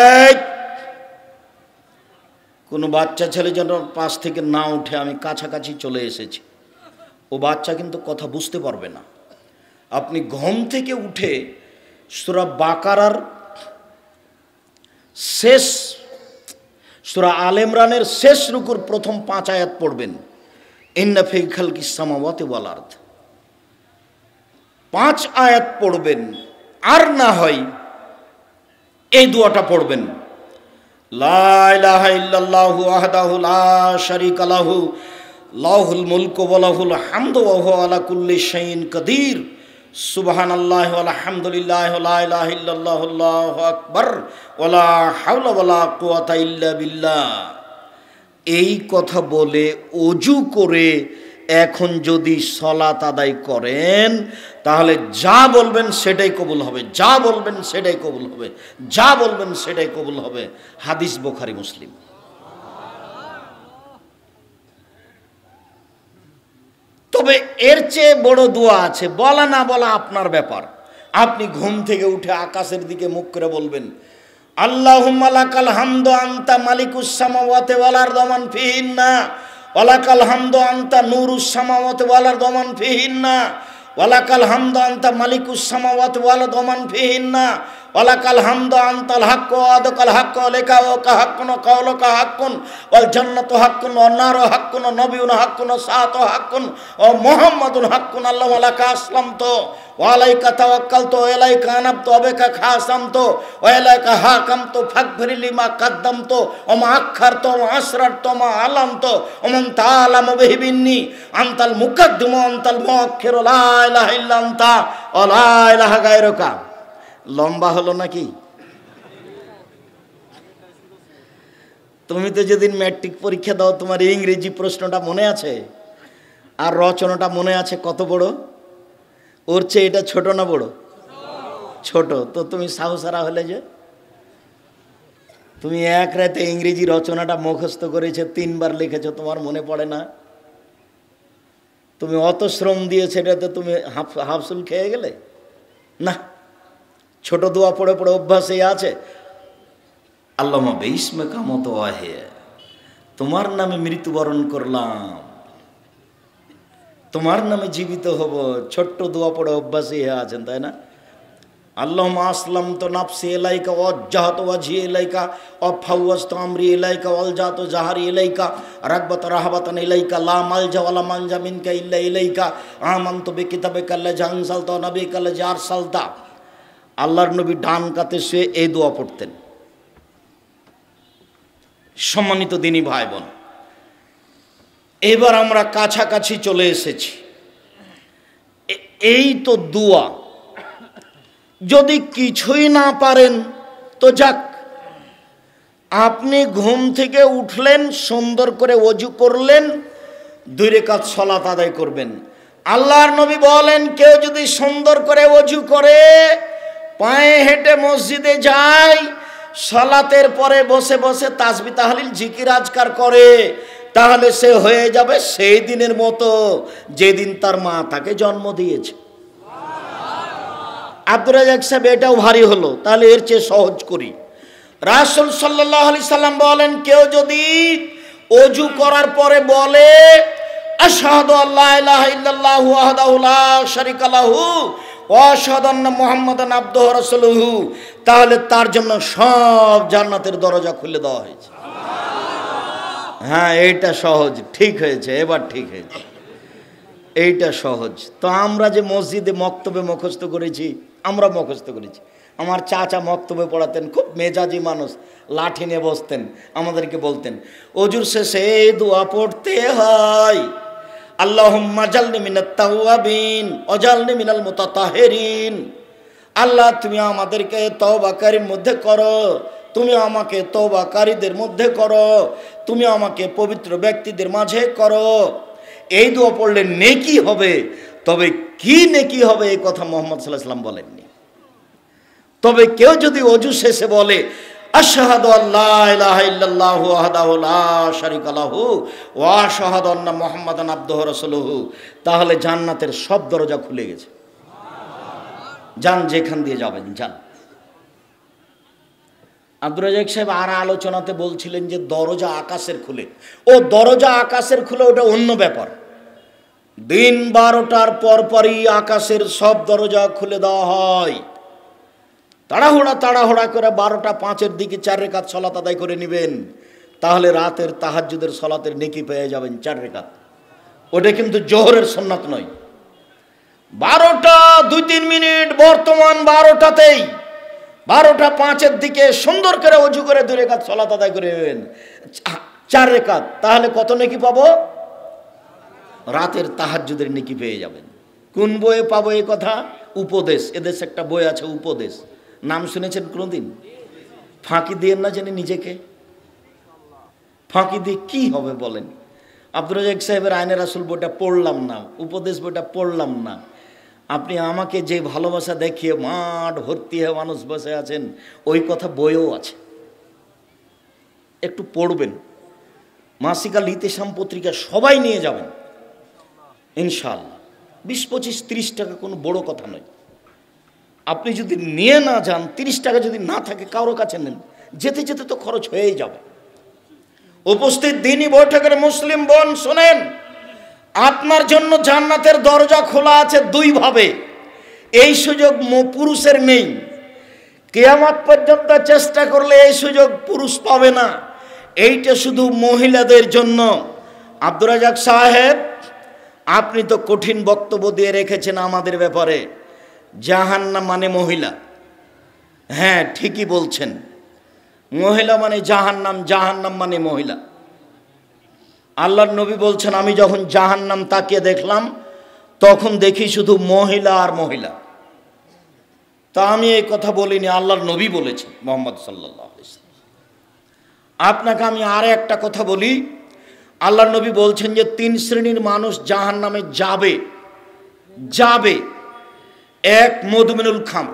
কোনো বাচ্চা ছেলে যেন পাশ থেকে না উঠে, আমি কাছাকাছি চলে এসেছি, ও বাচ্চা কিন্তু কথা বুঝতে পারবে না। আপনি ঘুম থেকে উঠে সূরা বাকারার শেষ, সূরা আলে ইমরানের শেষ রুকুর প্রথম 5 আয়াত পড়বেন, ইন্না ফি খালকিস সামাওয়াতি ওয়াল আরদ, 5 আয়াত পড়বেন। আর না হয় এই দোয়াটা পড়বেন, লা ইলাহা ইল্লাল্লাহু ওয়াহদাহু লা শারীকা লাহু লাহুল মুলকু ওয়া লাহুল হামদু ওয়া হুয়া আলা কুল্লি শাইইন কাদির, সুবহানাল্লাহি ওয়া আলহামদুলিল্লাহি ওয়া লা ইলাহা ইল্লাল্লাহু আল্লাহু আকবার ওয়া লা হাওলা ওয়া লা কুওয়াতা ইল্লা বিল্লাহ। এই কথা বলে ওযু করে এখন যদি সালাত আদায় করেন তাহলে যা বলবেন সেটাই কবুল হবে, যা বলবেন সেটাই কবুল হবে, যা বলবেন সেটাই কবুল হবে। হাদিস বুখারী মুসলিম। তবে এর চেয়ে বড় দোয়া আছে, বলা না বলা আপনার ব্যাপার। আপনি ঘুম থেকে উঠে আকাশের দিকে মুখ করে বলবেন, আল্লাহুম্মা লাকাল হামদু আনতা মালিকুস সামাওয়াতি ওয়াল আরদি ওয়া মান ফিহিন্না ওয়া লাকাল হামদু আনতা নূরুস সামাওয়াতি ওয়াল আরদি ওয়া মান ফিহিন্না ওয়া লাকাল হামদু আনতা মালিকুস সামাওয়াতি ওয়াল আরদি ওয়া মান ফিহিন্না ওয়া লাকাল হামদু আনতাল হাক্কু ওয়া আদকাল হাক্কু ওয়া লিকাউকা হাক্কুন ওয়া কাওলুকা হাক্কুন ওয়াল জান্নাতু হাক্কুন ওয়ান নারু হাক্কুন ওয়া নাবিয়ুনা হাক্কুন ওয়া সাআতু হাক্কুন ওয়া মুহাম্মাদুন হাক্কুন আল্লাহু লাকা আসলামতু ওয়া আলাইকা তাওয়াক্কালতু ওয়া ইলাইকা আনাবতু ওয়া বিকা খাসামতু ওয়া ইলাইকা হাকামতু ফাগফির লিমা কাদ্দামতু ওয়া মা আখখারতু ওয়া আসরারতু ওয়া মা আলামতু ওয়া মান তাআলামু বিহি মিন্নি আনতাল মুকাদ্দিমু ওয়া আনতাল মুআক্খিরু লা ইলাহা ইল্লা আনতা ওয়া লা ইলাহা গায়রুকা। লম্বা হলো নাকি? তুমি তো যেদিন ম্যাট্রিক পরীক্ষা দাও তোমার ইংরেজি প্রশ্নটা মনে আছে আর রচনাটা মনে আছে কত বড়? ওর চেয়ে এটা ছোট না বড়? ছোট। তো তুমি সাহসারা হলে যে তুমি এক রাতে ইংরেজি রচনাটা মুখস্থ করেছো, 3 বার লিখেছো, তোমার মনে পড়ে না? তুমি অত শ্রম দিয়েছো, এটাতে তুমি হাফসুল খেয়ে গেলে না। ছোট দোয়া পড়ে পড়ে অভ্যাসই আছে। আল্লাহুম্মা বিসমিকা মুতওয়াহিয়া, তোমার নামে মৃত্যুবরণ করলাম, তোমার নামে জীবিত হব। ছোট্ট দোয়া পড়ে অভ্যাসই হয়ে আছেন, তাই না? আল্লাহুম্মা আসলামতু নাফসি ইলাইকা ওয়াজ্জাহতু ওয়াজহি ইলাইকা ওয়াফাওয়াজতু আমরি ইলাইকা ওয়ালজাতু জাহরি ইলাইকা রাগবাতান রাহবাতান ইলাইকা লা মালজা ওয়ালা মানজা মিনকা ইল্লা ইলাইকা আমানতু বিকিতাবিকা আল্লাযী আনজালতা ওয়া নাবিয়িকা আল্লাযী আরসালতা। আল্লাহর নবী ডান কাতে শুয়ে এই দোয়া পড়তেন। সম্মানিত দিনী ভাই বোন, এবার আমরা কাছাকাছি চলে এসেছি। এই তো দোয়া, যদি কিছুই না পারেন তো যাক, আপনি ঘুম থেকে উঠলেন, সুন্দর করে ওযু করলেন, 2 রাকাত সালাত আদায় করবেন। আল্লাহর নবী বলেন, কেউ যদি সুন্দর করে ওযু করে পায়ে হেঁটে মসজিদে যায়, সালাতের পরে বসে বসে তাসবিহ তাহলিল জিকির আজকার করে, তাহলে সে হয়ে যাবে সেই দিনের মতো যেদিন তার মা তাকে জন্ম দিয়েছে। আব্দুর রাজ্জাক সাহেব, এটাও ভারী হলো, তাহলে এর চেয়ে সহজ করি। রাসূল সাল্লাল্লাহু আলাইহি সাল্লাম বলেন, কেউ যদি ওযু করার পরে বলে আশহাদু আল্লা ইলাহা ইল্লাল্লাহু ওয়াহদাহু লা শারীকা লাহু ওয়া আশহাদু আন্না মুহাম্মাদান আবদুহু ওয়া রাসূলুহু, তাহলে তার জন্য সব জান্নাতের দরজা খুলে দেওয়া হয়েছে। হ্যাঁ, এইটা সহজ, ঠিক হয়েছে, এবার ঠিক হয়েছে, এইটা সহজ। তো আমরা যে মসজিদে মক্তবে মুখস্থ করেছি, আমরা মুখস্থ করেছি। আমার চাচা মক্তবে পড়াতেন, খুব মেজাজি মানুষ, লাঠি নিয়ে বসতেন, আমাদেরকে বলতেন ওযুর শেষে এই দোয়া পড়তে হয়, আল্লাহুম্মা জালনি মিনাত তাওয়াবিন ওয়াজালনি মিনাল মুতাতাহিরিন। আল্লাহ, তুমি আমাদেরকে তওবাকারীর মধ্যে করো, তুমি আমাকে তওবাকারীদের মধ্যে করো, তুমি আমাকে পবিত্র ব্যক্তিদের মাঝে করো। এই দোয়া পড়লে নেকি হবে, তবে কি নেকি হবে এই কথা মুহাম্মদ সাল্লাল্লাহু আলাইহি ওয়াসাল্লাম বলেননি। তবে কেউ যদি ওযু শেষে বলে আশহাদু আল্লা ইলাহা ইল্লাল্লাহু ওয়াহদাহু লা শারীকা লাহু ওয়া আশহাদু আন্না মুহাম্মাদান আবদুহু ওয়া রাসূলুহু, তাহলে জান্নাতের সব দরজা খুলে গেছে। যান, যেখান দিয়ে যাবেন যান। আব্দুর রাজ্জাক সাহেব আর আলোচনাতে বলছিলেন যে দরজা আকাশের খুলে, ও দরজা আকাশের খুলে ওটা অন্য ব্যাপার। দিন 12টার পরপরই আকাশের সব দরজা খুলে দেওয়া হয়। তাড়াহুড়া করে 12টা 5-এর দিকে 4 রাকাত সালাত আদায় করে নেবেন, তাহলে রাতের তাহাজ্জুদের সালাতের নেকি পেয়ে যাবেন 4 রাকাত। ওটা কিন্তু জোহরের সুন্নাত নয়। 12টা 2-3 মিনিট, বর্তমান 12টাতেই 12টা 5-এর দিকে সুন্দর করে ওযু করে 2 রাকাত সালাত আদায় করে নেবেন 4 রাকাত, তাহলে কত নেকি পাবো? রাতের তাহাজ্জুদের নেকি পেয়ে যাবেন। কোন বইয়ে পাবো এই কথা? উপদেশ, এদেশে একটা বই আছে উপদেশ, নাম শুনেছেন কোনোদিন? ফাঁকি দিয়েন না জানি নিজেকে, ফাঁকি দিয়ে কি হবে বলেন? আব্দুর রাজ্জাক সাহেবের আইনে রাসূল বইটা পড়লাম না, উপদেশ বইটা পড়লাম না, আপনি আমাকে যে ভালোবাসা দেখিয়ে মাঠ ভর্তি হয়ে মানুষ বসে আছেন, ওই কথা বইও আছে, একটু পড়বেন। মাসিকা লিতেশাম পত্রিকা সবাই নিয়ে যাবেন ইনশাআল্লাহ। 20, 25, 30 টাকা কোনো বড় কথা নয়। আপনি যদি নিয়ে না যান, 30 টাকা যদি না থাকে কারো কাছে নেন, যেতে যেতে তো খরচ হয়েই যাবে। উপস্থিত দিনই বৈঠকের মুসলিম বোন শোনেন, আপনার জন্য জান্নাতের দরজা খোলা আছে 2 ভাবে। এই সুযোগ পুরুষের নেই, কিয়ামত পর্যন্ত চেষ্টা করলে এই সুযোগ পুরুষ পাবে না, এইটা শুধু মহিলাদের জন্য। আব্দুর রাজ্জাক সাহেব, আপনি তো কঠিন বক্তব্য দিয়ে রেখেছেন আমাদের ব্যাপারে, জাহান্নাম মানে মহিলা। হ্যাঁ, ঠিকই বলছেন, মহিলা মানে জাহান্নাম, জাহান্নাম মানে মহিলা। আল্লাহর নবী বলছেন, আমি যখন জাহান্নাম তাকিয়ে দেখলাম তখন দেখি শুধু মহিলা আর মহিলা। তা আমি এই কথা বলিনি, আল্লাহর নবী বলেছেন মুহাম্মদ সাল্লাল্লাহু আলাইহি ওয়াসাল্লাম। আপনাকে আমি আর একটা কথা বলি, আল্লাহর নবী বলছেন যে 3 শ্রেণীর মানুষ জাহান্নামে যাবে যাবে। 1, মদমিনুল খাম,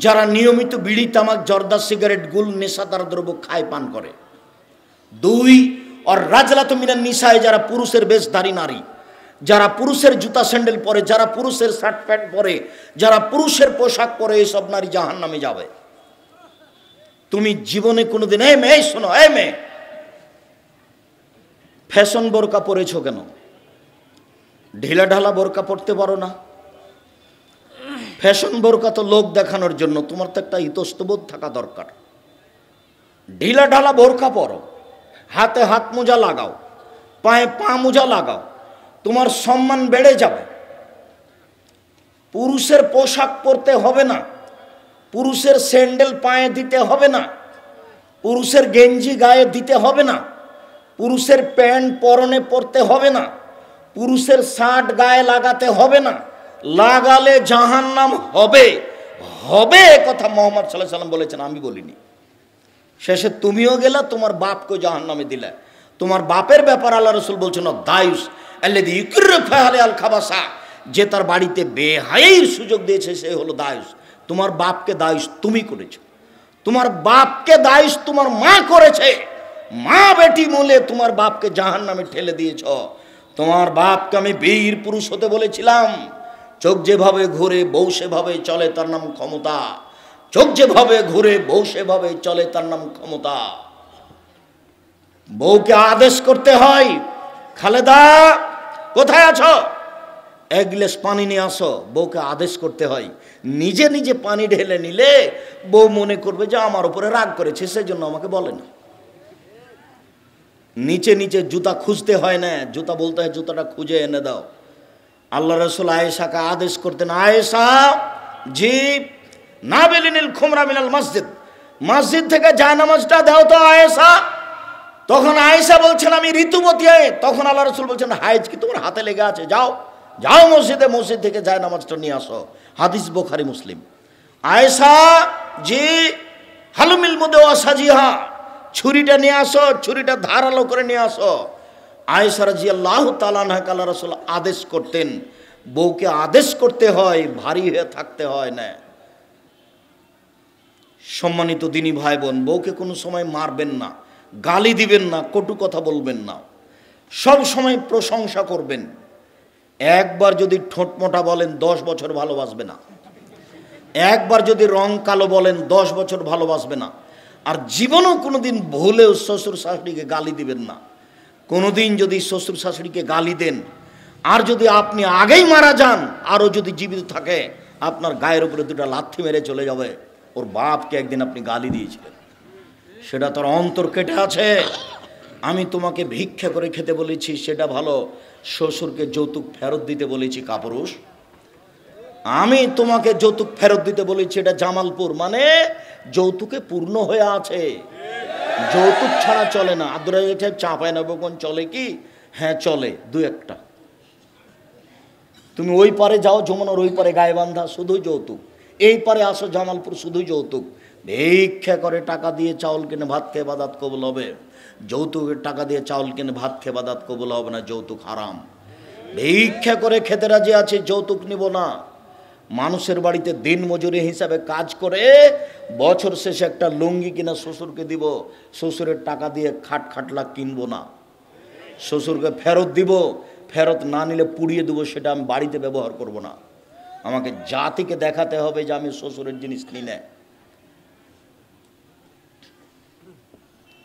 যারা নিয়মিত বিড়ি তামাক জর্দা সিগারেট গুল নেশাদার দ্রব্য খায় পান করে। 2, আর রাজলাতু মিনান নিসায়, যারা পুরুষের বেশধারী নারী, যারা পুরুষের জুতা স্যান্ডেল পরে, যারা পুরুষের শার্ট প্যান্ট পরে, যারা পুরুষের পোশাক পরে, এইসব নারী জাহান্নামে যাবে। তুমি জীবনে কোনোদিন, এই মেয়ে শোনো, এই মেয়ে, ফ্যাশন বোরকা পরেছো কেন? ঢিলা ঢালা বোরকা পরতে পারো না? ফ্যাশন বোরকা তো লোক দেখানোর জন্য, তোমার তো একটা ইতস্তবোধ থাকা দরকার। ঢিলা ঢালা বোরকা পরো, হাতে হাত মোজা লাগাও, পায়ে পা মোজা লাগাও, তোমার সম্মান বেড়ে যাবে। পুরুষের পোশাক পরতে হবে না, পুরুষের স্যান্ডেল পায়ে দিতে হবে না, পুরুষের গেঞ্জি গায়ে দিতে হবে না, পুরুষের প্যান্ট পরনে পরতে হবে না, পুরুষের শার্ট গায়ে লাগাতে হবে না। লাগালে জাহান্নাম হবে, হবে কথা মোহাম্মদ সাল্লাল্লাহু আলাইহি সাল্লাম বলেছেন, আমি বলিনি। শেষে তুমিও গেলা, তোমার বাপকে জাহান্নামে দিলে। তোমার বাপের ব্যাপার আল্লাহ রাসূল বলছেন দায়ুস আল্লাযী ইউকিরু ফাহালে আল খাবাসা, যে তার বাড়িতে বেহায়ার সুযোগ দিয়েছে সে হলো দায়ুস। তোমার বাপকে দায়ুস তুমি করেছো, তোমার বাপকে দায়ুস তোমার মা করেছে। মা বেটি মূলে তোমার বাপকে জাহান্নামে ঠেলে দিয়েছ। তোমার বাপকে আমি বীর পুরুষ হতে বলেছিলাম। চোখ যেভাবে ঘুরে বউ সেভাবে চলে, তার নাম ক্ষমতা। চোখ যেভাবে ঘুরে বউ সেভাবে চলে, তার নাম ক্ষমতা। বউকে আদেশ করতে হয়, খালেদা কোথায় আছো, এক গ্লাস পানি নিয়ে আসো। বউকে আদেশ করতে হয়। নিজে নিজে পানি ঢেলে নিলে বউ মনে করবে যে আমার উপরে রাগ করেছে, সেজন্য আমাকে বলে না। নিচে নিচে জুতা খুঁজতে হয় না, জুতা বলতে হয় জুতাটা খুঁজে এনে দাও। আল্লাহ রাসূল আয়েশাকে আদেশ করতেন, আয়েশা জি না বেলিনিল খুমরা মিনাল মসজিদ, মসজিদ থেকে জায়নামাজটা দাও তো আয়েশা। তখন আয়েশা বলছেন আমি ঋতুবতী। তখন আল্লাহ রাসূল বলছেন হাইজ কি তোমার হাতে লেগে আছে, যাও যাও মসজিদে, মসজিদ থেকে জায়নামাজটা নিয়ে আসো। হাদিস বুখারী মুসলিম। আয়েশা জি হালুমিল মুদওয়া সাজিহা, ছুরিটা নিয়ে আসো, ছুরিটা ধারালো করে নিয়ে আসো। আয়েশা রাদিয়াল্লাহু তাআলা আনহা আল্লাহ রাসূল আদেশ করতেন। বউকে আদেশ করতে হয়, ভারী হয়ে থাকতে হয় না। সম্মানিত দিনী ভাই বোন, বউকে কোনো সময় মারবেন না, গালি দিবেন না, কটু কথা বলবেন না, সব সময় প্রশংসা করবেন। একবার যদি ঠোঁট মোটা বলেন 10 বছর ভালোবাসবে না। একবার যদি রং কালো বলেন 10 বছর ভালোবাসবে না। আর জীবনেও কোনোদিন ভুলেও শ্বশুর শাশুড়িকে গালি দিবেন না। কোনোদিন যদি শ্বশুর শাশুড়িকে গালি দেন, আর যদি আপনি আগেই মারা যান, আরও যদি জীবিত থাকে, আপনার গায়ের উপরে দুটো লাথি মেরে চলে যাবে। ওর বাপকে একদিন আপনি গালি দিয়েছিলেন, সেটা তোর অন্তর কেটে আছে। আমি তোমাকে ভিক্ষা করে খেতে বলেছি, সেটা ভালো। শ্বশুরকে যৌতুক ফেরত দিতে বলেছি কাপুরুষ। আমি তোমাকে যৌতুক ফেরত দিতে বলেছি, এটা জামালপুর, মানে যৌতুকে পূর্ণ হয়ে আছে। যৌতুক ছাড়া চলে না। আব্দুর রাজ্জাক সাহেব চাঁপাইনবাবগঞ্জ চলে কি? হ্যাঁ চলে, দু একটা। তুমি ওই পারে যাও, যমুনার ওই পারে গায়েবান্ধা, শুধুই যৌতুক। এই পারে আসো জামালপুর, শুধুই যৌতুক। ভিক্ষা করে টাকা দিয়ে চাউল কিনে ভাত খেয়ে বাদাত কবুল হবে। যৌতুকের টাকা দিয়ে চাউল কিনে ভাত খেয়ে বাদাত কবুল হবে না, যৌতুক হারাম। ভিক্ষা করে খেতে রাজি আছে, যৌতুক নিব না। মানুষের বাড়িতে দিন মজুরি হিসাবে কাজ করে বছর শেষে একটা লুঙ্গি কিনা শ্বশুরকে দিব, শ্বশুরের টাকা দিয়ে খাটলা কিনবো না। শ্বশুরকে ফেরত দিব, ফেরত না নিলে পুড়িয়ে দেবো, সেটা আমি বাড়িতে ব্যবহার করব না। আমাকে জাতিকে দেখাতে হবে যে আমি শ্বশুরের জিনিস নিই না।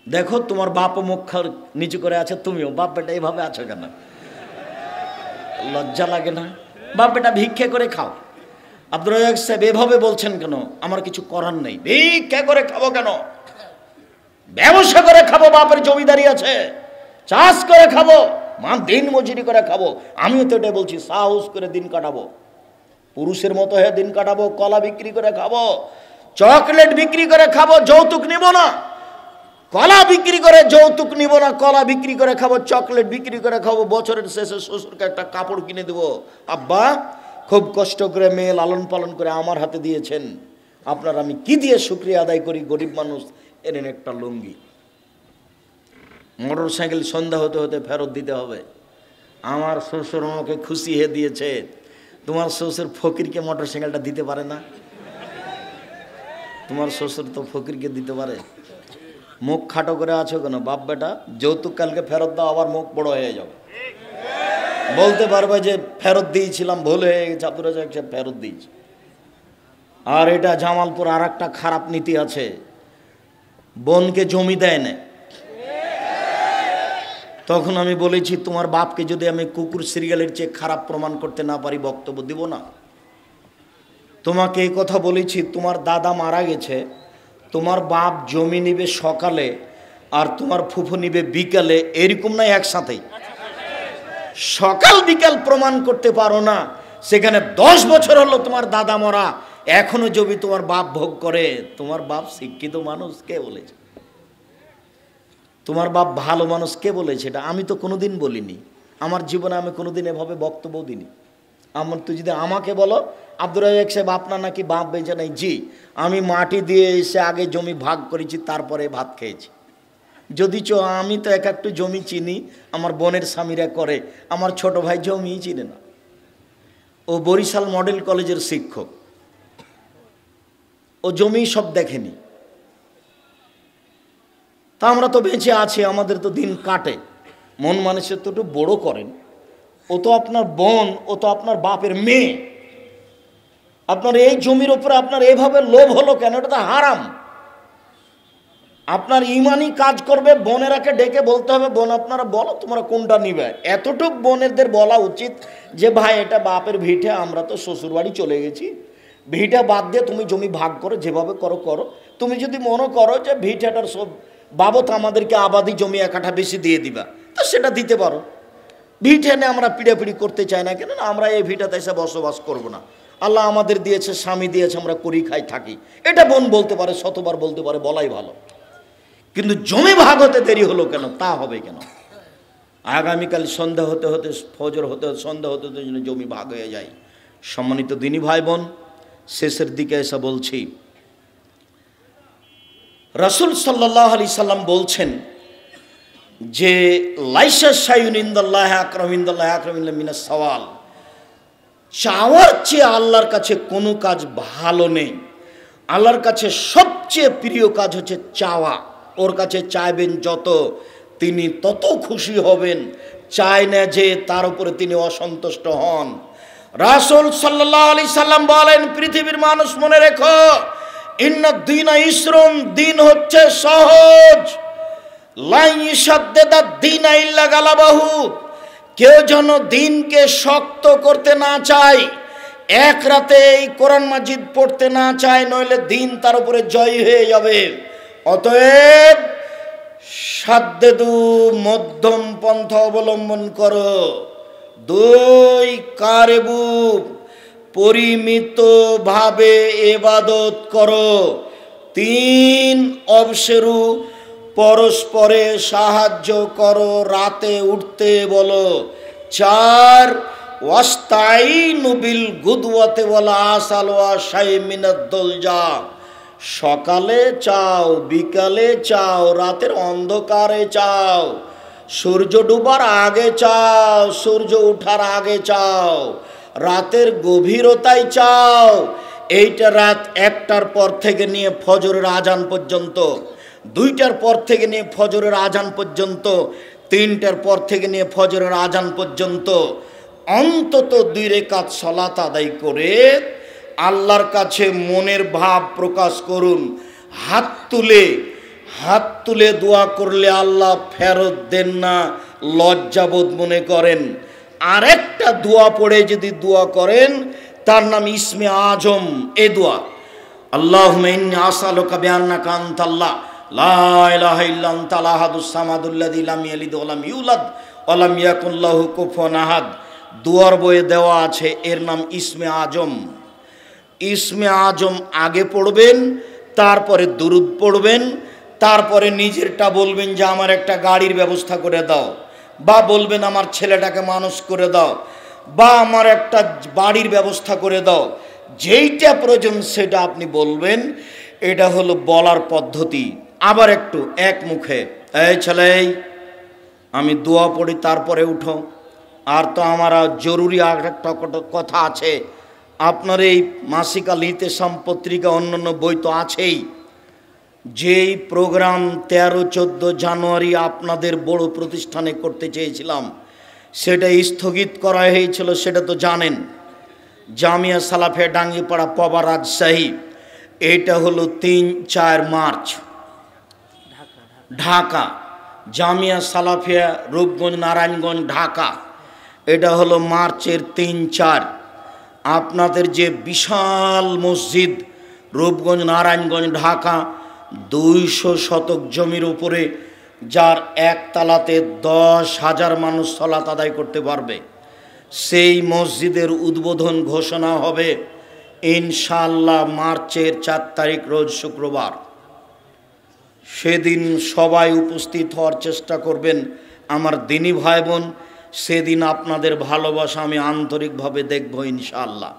দেখো তোমার বাপও মুখ নিচু করে আছে, তুমিও বাপ বেটা এইভাবে আছো কেন? লজ্জা লাগে না? বাপ বেটা ভিক্ষা করে খাও। আব্দুর রাজ্জাক সাহেব এভাবে বলছেন কেন? আমার কিছু করার নেই। ভিক্ষা করে খাবো কেন? ব্যবসা করে খাবো, বাপের জমিদারি আছে, চাষ করে খাবো, দিন মজুরি করে খাবো। আমিও তো এটাই বলছি, সাহস করে দিন কাটাবো, পুরুষের মতো হয়ে দিন কাটাবো। কলা বিক্রি করে খাবো, চকলেট বিক্রি করে খাবো, যৌতুক নিব না। কলা বিক্রি করে যৌতুক নিব না, কলা বিক্রি করে খাবো, চকলেট বিক্রি করে খাবো। বছরের শেষে শ্বশুরকে একটা কাপড় কিনে দেবো, আব্বা খুব কষ্ট করে মেয়ে লালন পালন করে আমার হাতে দিয়েছেন, আপনার আমি কি দিয়ে শুকরিয়া আদায় করি, গরিব মানুষ, এনেন একটা লুঙ্গি। মোটর সাইকেল সন্ধ্যা হতে হতে ফেরত দিতে হবে। আমার শ্বশুর আমাকে খুশি হয়ে দিয়েছে। তোমার শ্বশুর ফকিরকে মোটর সাইকেলটা দিতে পারে না? তোমার শ্বশুর তো ফকিরকে দিতে পারে। মুখ খাটো করে আছো কেন বাপ বেটা? যৌতুক কালকে ফেরত দাও, আবার মুখ বড় হয়ে যাবে। বলতে পারবে যে ফেরত দিয়েছিলাম, ভুল হয়ে গেছে, আব্দুর রাজ্জাক সাহেব ফেরত দিয়েছি। আর এটা জামালপুর আর একটা খারাপ নীতি আছে, বোনকে জমি দেয় না। তখন আমি বলেছি তোমার বাপকে যদি আমি কুকুর সিরিয়ালের চেয়ে খারাপ প্রমাণ করতে না পারি, বক্তব্য দিব না। তোমাকে এই কথা বলেছি, তোমার দাদা মারা গেছে, তোমার বাপ জমি নিবে সকালে আর তোমার ফুফু নিবে বিকালে, এরকম না একসাথেই? সকাল বিকাল প্রমাণ করতে পারো না, সেখানে 10 বছর হলো তোমার দাদা মরা, এখনো জমি তোমার বাপ ভোগ করে। তোমার বাপ শিক্ষিত মানুষ কে বলেছে? তোমার বাপ ভালো মানুষ কে বলেছে? এটা আমি তো কোনোদিন বলিনি, আমার জীবনে আমি কোনোদিন এভাবে বক্তব্য দিইনি। আমার তো যদি আমাকে বলো আব্দুর রাজ্জাক সাহেব আপনার নাকি বাপ বেঁচে নাই, জি, আমি মাটি দিয়ে এসে আগে জমি ভাগ করেছি, তারপরে ভাত খেয়েছি। যদি আমি তো একটু জমি চিনি, আমার বোনের স্বামীরা করে, আমার ছোট ভাই জমিই চিনে না। ও বরিশাল মডেল কলেজের শিক্ষক, ও জমি সব দেখেনি। তা আমরা তো বেঁচে আছি, আমাদের তো দিন কাটে। মন মানুষের তো একটু বড় করেন। ও তো আপনার বোন, ও তো আপনার বাপের মেয়ে। আপনার এই জমির উপরে আপনার এভাবে লোভ হলো কেন? এটা তো হারাম। আপনার ইমানই কাজ করবে, বোনেরাকে ডেকে বলতে হবে, বোন আপনারা বলো তোমরা কোনটা নিবে। এতটুক বোনেদের বলা উচিত যে ভাই এটা বাপের ভিটে, আমরা তো শ্বশুর বাড়ি চলে গেছি, ভিটা বাদ দিয়ে তুমি জমি ভাগ করো, যেভাবে করো করো। তুমি যদি মনে করো যে ভিটাটার সব বাবদ আমাদেরকে আবাদি জমি 1 কাঠা বেশি দিয়ে দিবা, তো সেটা দিতে পারো। ভিটে এনে আমরা পিড়াপিড়ি করতে চাই না, কেন না আমরা এই ভিটাতে এসে বসবাস করবো না। আল্লাহ আমাদের দিয়েছে, স্বামী দিয়েছে, আমরা করি খাই থাকি। এটা বোন বলতে পারে, শতবার বলতে পারে, বলাই ভালো। কিন্তু জমি ভাগ হতে দেরি হলো কেন? তা হবে কেন? আগামীকাল সন্ধ্যা হতে হতে, ফজর হতে হতে, সন্ধ্যা হতে হতে জমি ভাগ হয়ে যায়। সম্মানিত দিনী ভাই বোন, শেষের দিকে এসে বলছি, রাসূল সাল্লাল্লাহু আলাইহি সাল্লাম বলছেন যে লাইসা শাইউন ইনদাল্লাহি আকরামু ইনদাল্লাহি আকরামু মিনাস সাওয়াল, চাওয়ার চেয়ে আল্লাহর কাছে কোনো কাজ ভালো নেই। আল্লাহর কাছে সবচেয়ে প্রিয় কাজ হচ্ছে চাওয়া। ওর কাছে চাইবেন যত, তিনি তত খুশি হবেন। চায় না যে তার উপরে তিনি অসন্তুষ্ট হন। রাসূল সাল্লাল্লাহু আলাইহি সাল্লাম বলেন, পৃথিবীর মানুষ মনে রেখো, ইন্নাদ দীনা ইসরুন, দিন হচ্ছে সহজ। লা ইশাদ্দাদ দীনা ইল্লা গালাবাহু, কেউ যেন দিনকে শক্ত করতে না চায়, এক রাতে এই কোরআন মাজিদ পড়তে না চায়, নইলে দিন তার উপরে জয় হয়ে যাবে। অতএব সাদ্দেদু, মধ্যম পন্থা অবলম্বন করো। 2 কারেবু, পরিমিত ভাবে ইবাদত করো। 3 অবসেরু, পরস্পরে সাহায্য করো, রাতে উঠতে বলো। 4 ওয়াস্তাইনু বিল গুদওয়াতি ওয়াল আসাল ওয়া শাই মিনাদ দুলজা, সকালে চাও, বিকালে চাও, রাতের অন্ধকারে চাও, সূর্য ডুবার আগে চাও, সূর্য ওঠার আগে চাও, রাতের গভীরতায় চাও। এইটা রাত 1টার পর থেকে নিয়ে ফজরের আজান পর্যন্ত, 2টার পর থেকে নিয়ে ফজরের আজান পর্যন্ত, 3টার পর থেকে নিয়ে ফজরের আজান পর্যন্ত অন্তত 2 রাকাত সালাত আদায় করে আল্লাহর কাছে মনের ভাব প্রকাশ করুন। হাত তুলে দোয়া করলে আল্লাহ ফেরত দেন না, লজ্জাবোধ মনে করেন। আরেকটা দোয়া পড়ে যদি দোয়া করেন, তার নাম ইসমে আজম। এ দোয়া, আল্লাহুম্মা ইন্নী আসআলুকা বিআন্নাকা আনতাল্লাহ লা ইলাহা ইল্লা আনতাল আহাদুস সামাদুল্লাযী লাম ইয়ালিদ ওয়া লাম ইউলাদ ওয়া লাম ইয়াকুল লাহু কুফুয়ান আহাদ। দুয়ার বইয়ে দেওয়া আছে, এর নাম ইসমে আজম। ইসমে আজম আগে পড়বেন, তারপরে দুরুদ পড়বেন, তারপরে নিজেরটা বলবেন যে আমার একটা গাড়ির ব্যবস্থা করে দাও, বা বলবেন আমার ছেলেটাকে মানুষ করে দাও, বা আমার একটা বাড়ির ব্যবস্থা করে দাও। যেইটা প্রয়োজন সেটা আপনি বলবেন। এটা হলো বলার পদ্ধতি। আবার একটু এক মুখে, এই ছেলে আমি দোয়া পড়ি, তারপরে উঠো। আর তো আমার জরুরি আর একটা কথা আছে, আপনার এই মাসিক আল ইতেসাম পত্রিকা, অন্যান্য বই তো আছেই। যেই প্রোগ্রাম 13-14 জানুয়ারি আপনাদের বড় প্রতিষ্ঠানে করতে চেয়েছিলাম, সেটা স্থগিত করা হয়েছিল, সেটা তো জানেন। জামিয়া সালাফিয়া ডাঙ্গিপাড়া পবা, রাজশাহী। এটা হলো 3-4 মার্চ, ঢাকা। জামিয়া সালাফিয়া রূপগঞ্জ, নারায়ণগঞ্জ, ঢাকা। এটা হলো মার্চের 3-4। আপনাদের যে বিশাল মসজিদ রূপগঞ্জ, নারায়ণগঞ্জ, ঢাকা 200 শতক জমির উপরে, যার একতলাতে 10,000 মানুষ সালাত আদায় করতে পারবে, সেই মসজিদের উদ্বোধন ঘোষণা হবে ইনশাআল্লাহ মার্চের 4 তারিখ রোজ শুক্রবার। সেদিন সবাই উপস্থিত হওয়ার চেষ্টা করবেন আমার দিনী ভাই বোন। সেদিন আপনাদের ভালোবাসা আমি আন্তরিকভাবে দেখব ইনশাআল্লাহ।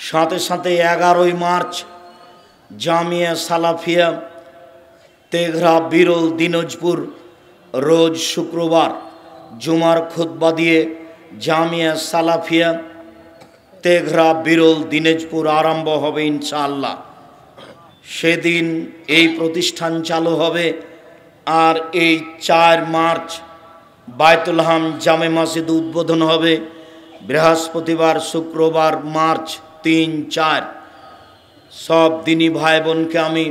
সাথে সাথে 11ই মার্চ জামিয়া সালাফিয়া তেঘরা বিরল দিনাজপুর রোজ শুক্রবার জুমার খুতবা দিয়ে জামিয়া সালাফিয়া তেঘরা বিরল দিনাজপুর আরম্ভ হবে ইনশাআল্লাহ। সেদিন এই প্রতিষ্ঠান চালু হবে। আর এই 4 মার্চ বায়তুল হাম জামে মসজিদ উদ্বোধন হবে বৃহস্পতিবার, শুক্রবার, মার্চ 3, 4। সব দিনী ভাই বোনকে আমি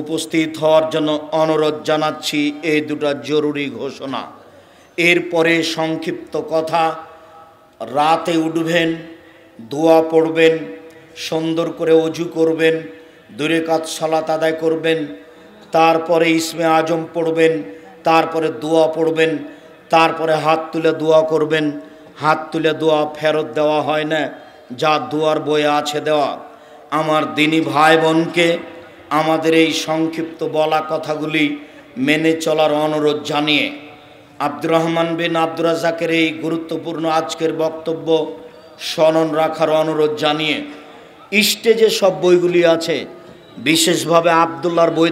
উপস্থিত হওয়ার জন্য অনুরোধ জানাচ্ছি। এই দুটো জরুরি ঘোষণা। এরপরে সংক্ষিপ্ত কথা, রাতে উঠবেন, দোয়া পড়বেন, সুন্দর করে অজু করবেন, 2 রাকাত সালাত আদায় করবেন, তারপরে ইসমে আজম পড়বেন, তারপরে দোয়া পড়বেন, তারপরে হাত তুলে দোয়া করবেন। হাত তুলে দোয়া ফেরত দেওয়া হয় না, যা দোয়ার বইয়ে আছে দেওয়া। আমার দিনী ভাই বোনকে আমাদের এই সংক্ষিপ্ত বলা কথাগুলি মেনে চলার অনুরোধ জানিয়ে আব্দুর রহমান বিন আব্দুর রাজ্জাকের এই গুরুত্বপূর্ণ আজকের বক্তব্য স্মরণ রাখার অনুরোধ জানিয়ে স্টেজে সব বইগুলি আছে, বিশেষভাবে আবদুল্লাহর বই